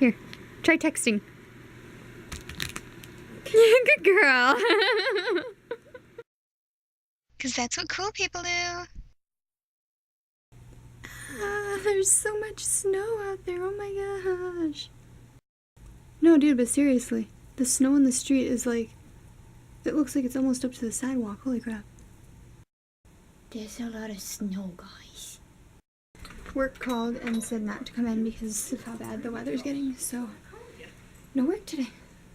Here, try texting. Good girl. Because that's what cool people do. There's so much snow out there. Oh my gosh. No, dude, but seriously. The snow on the street is like... It looks like it's almost up to the sidewalk. Holy crap. There's a lot of snow, guys. Work called and said not to come in because of how bad the weather's getting, so... No work today.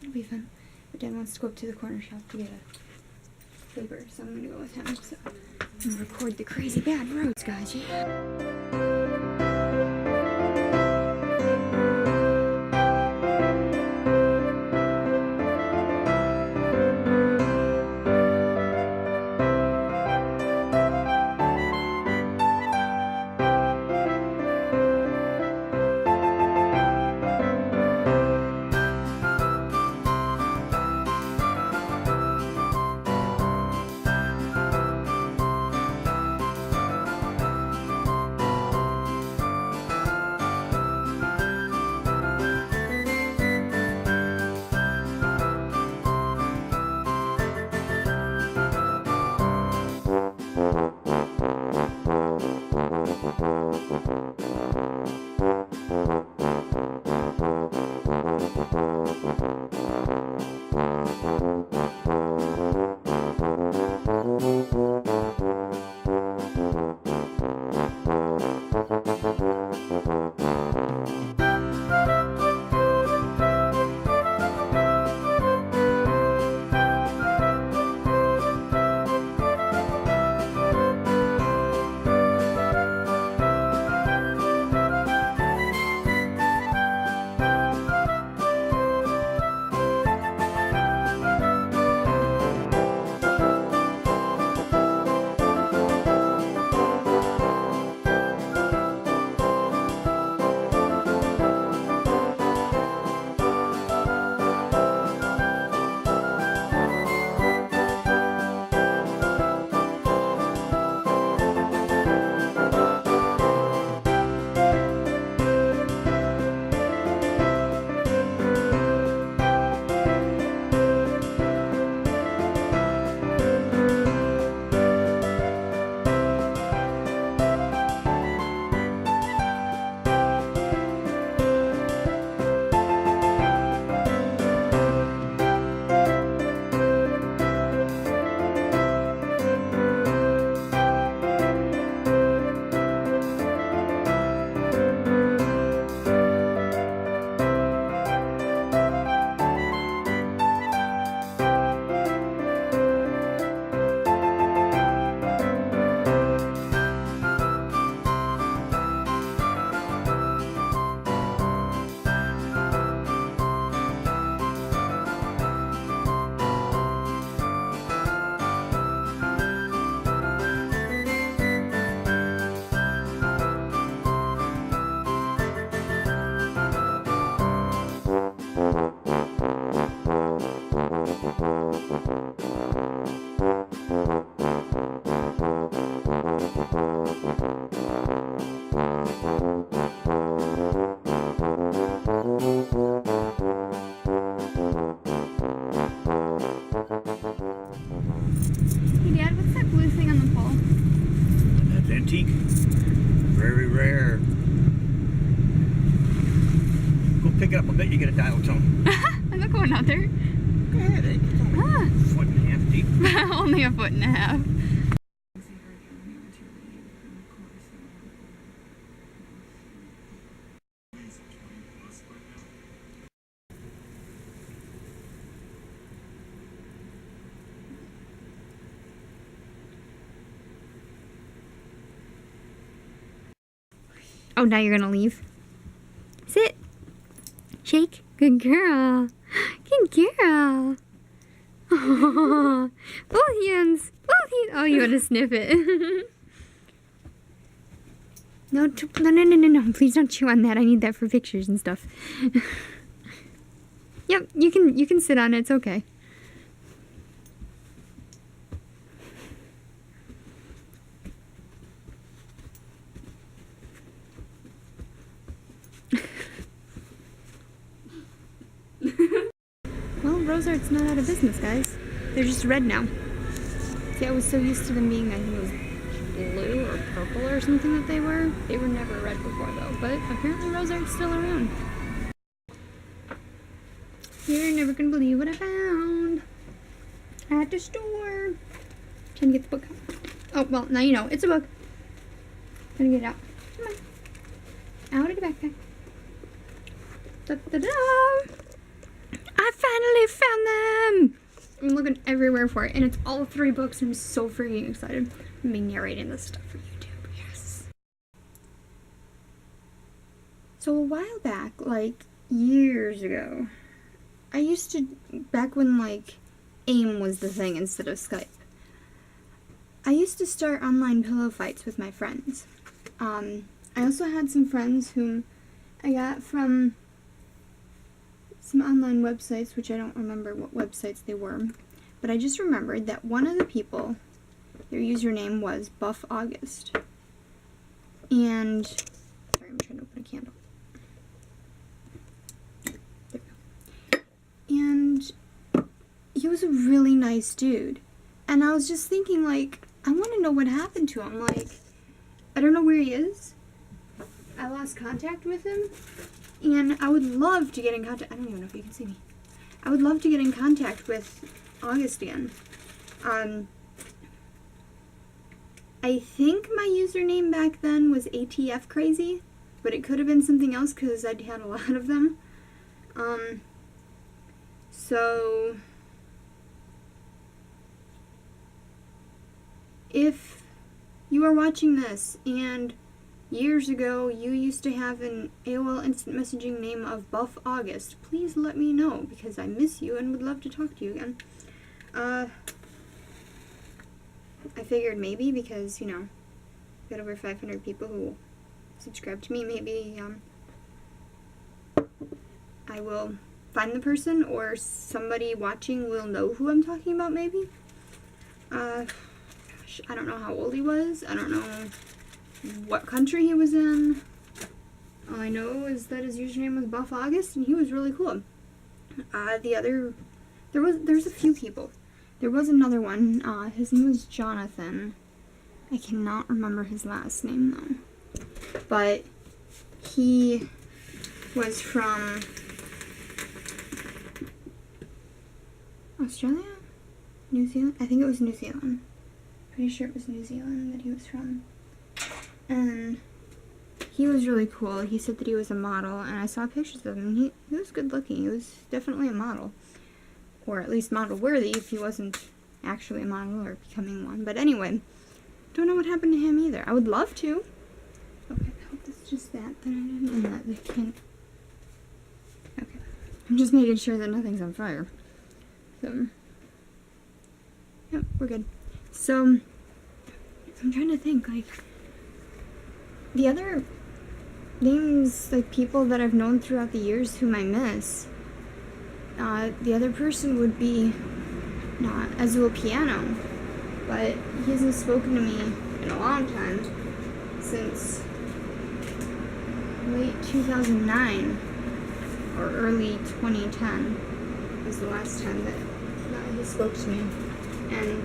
It'll be fun. But Dad wants to go up to the corner shop to get a paper, so I'm gonna go with him. So I'm gonna record the crazy bad roads, guys. Yeah. Hey Dad, what's that blue thing on the pole? That's antique. Very rare. Go pick it up. I bet you get a dial tone. I'm not going out there. Go ahead, eh? It's only a foot and a half deep. Only a foot and a half. Oh, now you're gonna leave? Sit. Shake. Good girl. Good girl. Oh, both hands. Both hands. Oh, you want to sniff it. No, no. Please don't chew on that. I need that for pictures and stuff. Yep, you can sit on it. It's okay. rose art's not out of business, guys. They're just red now. See, I was so used to them being, I think it was blue or purple or something that they were. They were never red before though, but apparently rose art's still around. You're never gonna believe what I found at the store. Trying to get the book out. Oh, well, now you know. It's a book. Gonna get it out. Come on. Out of the backpack. Da-da-da! I finally found them! I'm looking everywhere for it, and it's all 3 books. I'm so freaking excited. I'm be narrating this stuff for YouTube. Yes. So a while back, like years ago, I used to, back when like AIM was the thing instead of Skype, I used to start online pillow fights with my friends. I also had some friends whom I got from some online websites, which I don't remember what websites they were, but I just remembered that one of the people, their username was Buff August. And, sorry, I'm trying to open a candle. There we go. And he was a really nice dude. And I was just thinking, like, I want to know what happened to him. Like, I don't know where he is. I lost contact with him. And I would love to get in contact. I don't even know if you can see me. I would love to get in contact with August again. I think my username back then was ATF Crazy, but it could have been something else because I'd had a lot of them. So if you are watching this and years ago you used to have an AOL instant messaging name of Buff August, please let me know because I miss you and would love to talk to you again. I figured maybe because, you know, got over 500 people who subscribe to me, maybe I will find the person or somebody watching will know who I'm talking about maybe. Gosh, I don't know how old he was. I don't know what country he was in. All I know is that his username was Buff August and he was really cool. There's a few people. There was another one. His name was Jonathan. I cannot remember his last name though. But he was from Australia? New Zealand? I think it was New Zealand. Pretty sure it was New Zealand that he was from. And he was really cool. He said that he was a model, and I saw pictures of him. He was good looking. He was definitely a model. Or at least model worthy if he wasn't actually a model or becoming one. But anyway, don't know what happened to him either. I would love to. Okay, I hope it's just that I didn't and that they can't. Okay. I'm just making sure that nothing's on fire. So, yep, we're good. So, I'm trying to think, like, the other names, like, people that I've known throughout the years whom I miss, the other person would be not Azul Piano, but he hasn't spoken to me in a long time, since late 2009 or early 2010 was the last time that he spoke to me, and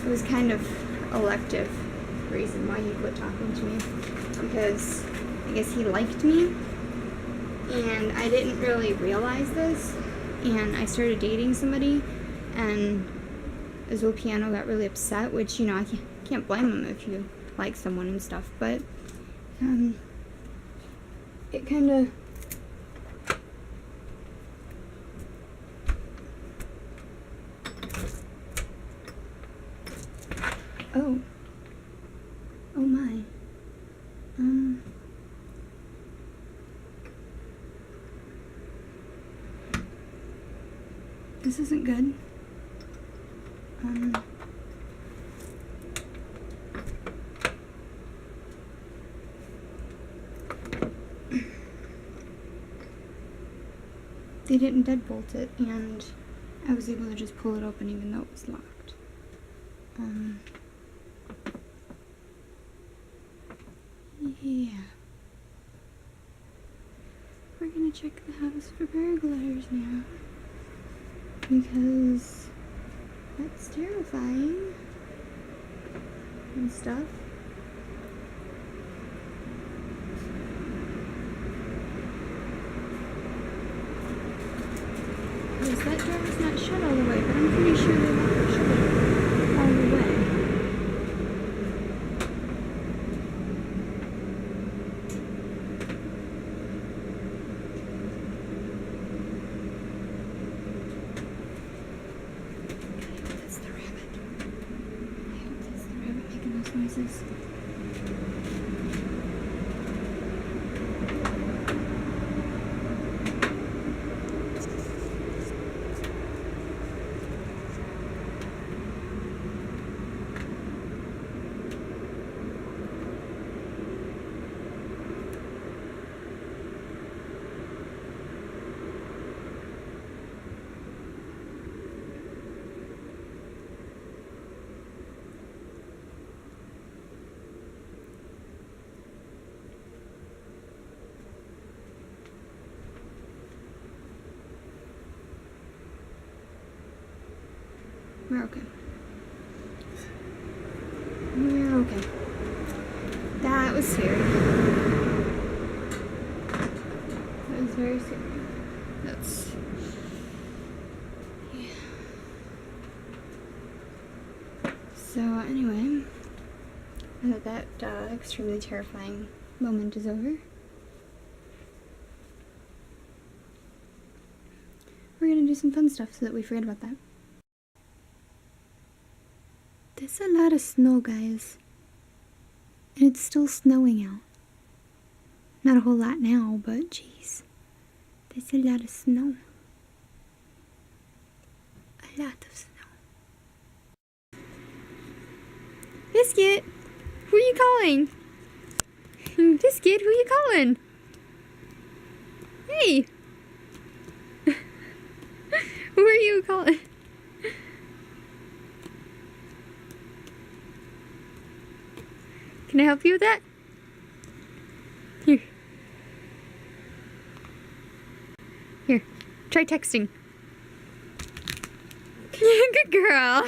it was kind of elective reason why he quit talking to me, because I guess he liked me, and I didn't really realize this, and I started dating somebody, and Azul Piano got really upset, which, you know, I can't blame him if you like someone and stuff, but it kind of oh my, this isn't good. They didn't deadbolt it, and I was able to just pull it open even though it was locked. Yeah. We're gonna check the house for burglars now. because that's terrifying and stuff. Because that door was not shut all the way, but I'm pretty sure they left it shut all the way. That's the rabbit. I hope that's the rabbit making those noises. We're okay. We're okay. That was scary. That was very scary. That's... yeah. So anyway, now that extremely terrifying moment is over, we're gonna do some fun stuff so that we forget about that. There's a lot of snow, guys. And it's still snowing out. Not a whole lot now, but jeez. There's a lot of snow. A lot of snow. Biscuit! Who are you calling? Biscuit, who are you calling? Hey! Who are you calling? Can I help you with that? Here. Here. Try texting. Good girl.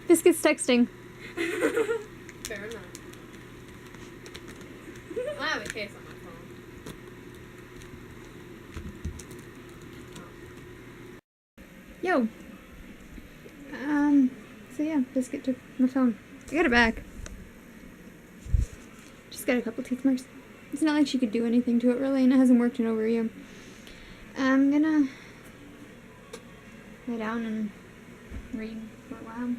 Biscuit's texting. Fair enough. I have a case on my phone. Yo. So yeah, Biscuit took my phone. I got it back. Just got a couple teeth marks. It's not like she could do anything to it really, and it hasn't worked in over a year. I'm gonna lay down and read for a while.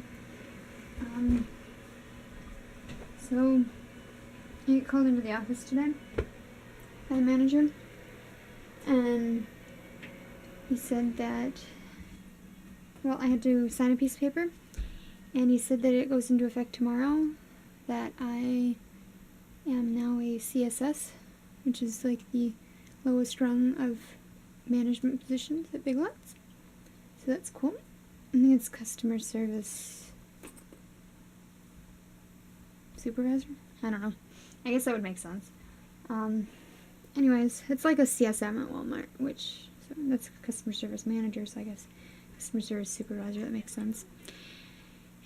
So I get called into the office today by the manager, and he said that, well, I had to sign a piece of paper, and he said that it goes into effect tomorrow, that I am now a CSS, which is like the lowest rung of management positions at Big Lots. So that's cool. I think it's customer service supervisor? I don't know. I guess that would make sense. Anyways, it's like a CSM at Walmart, which, so that's customer service manager, so I guess customer service supervisor, that makes sense.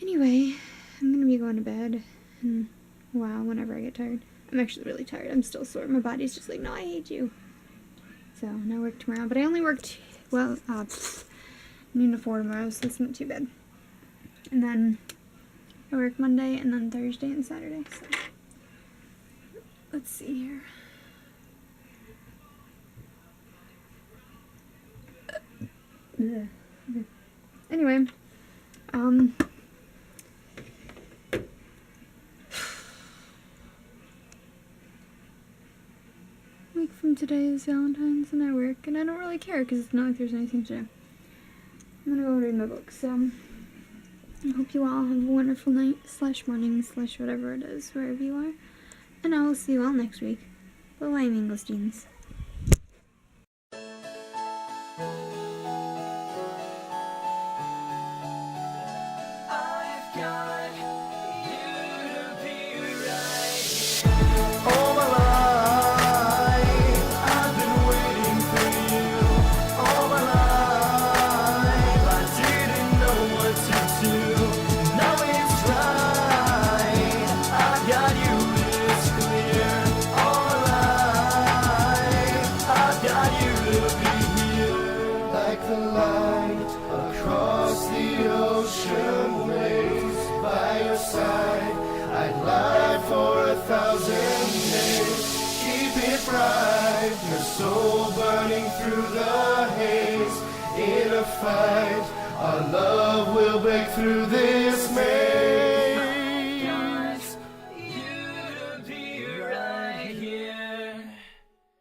Anyway, I'm gonna be going to bed in a while whenever I get tired. I'm actually really tired. I'm still sore. My body's just like, no, I hate you. So, and I work tomorrow, but I only worked, well, noon to 4 tomorrow, so it's not too bad. And then I work Monday, and then Thursday and Saturday, so let's see here. Okay. Anyway, week from today is Valentine's, and I work, and I don't really care because it's not like there's anything to do. I'm gonna go read my book, so I hope you all have a wonderful night / morning / whatever it is, wherever you are, and I will see you all next week. Bye-bye, mangosteens. I've got the light across the ocean waves. By your side, I'd lie for 1,000 days. Keep it bright, your soul burning through the haze. In a fight, our love will break through this maze.